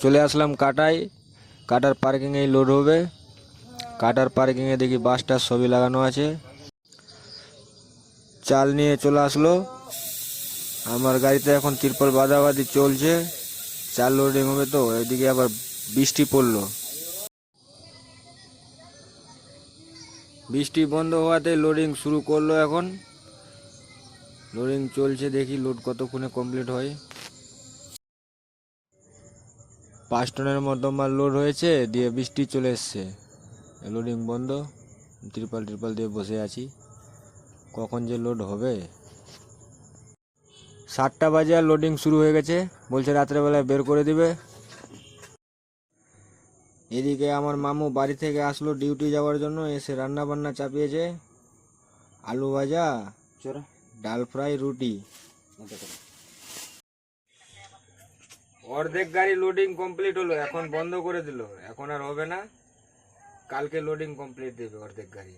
চলে আসলাম কাটায়। কাটার পার্কিংয়ে লোড হবে। কাটার পার্কিংয়ে দেখি বাসটার সবই লাগানো আছে। চাল নিয়ে চলে আসলো। আমার গাড়িতে এখন তিরপল বাঁধাবাঁধি চলছে। চাল লোডিং হবে তো, এদিকে আবার বৃষ্টি পড়লো। বৃষ্টি বন্ধ হওয়াতে লোডিং শুরু করলো। এখন লোডিং চলছে, দেখি লোড কতক্ষণে কমপ্লিট হয়। 5 টনের মতো মাল লোড হয়েছে, দিয়ে বৃষ্টি চলে এসছে, লোডিং বন্ধ। ত্রিপাল দিয়ে বসে আছি, কখন যে লোড হবে। 7টা বাজে আর লোডিং শুরু হয়ে গেছে, বলছে রাত্রেবেলায় বের করে দিবে। এদিকে আমার মামু বাড়ি থেকে আসলো ডিউটি যাওয়ার জন্য, এসে রান্না বান্না চাপিয়েছে। আলু ভাজা, ডাল ফ্রাই, রুটি। অর্ধেক গাড়ি লোডিং কমপ্লিট হলো, এখন বন্ধ করে দিল। এখন আর হবে না, কালকে লোডিং কমপ্লিট দেবে অর্ধেক গাড়ি।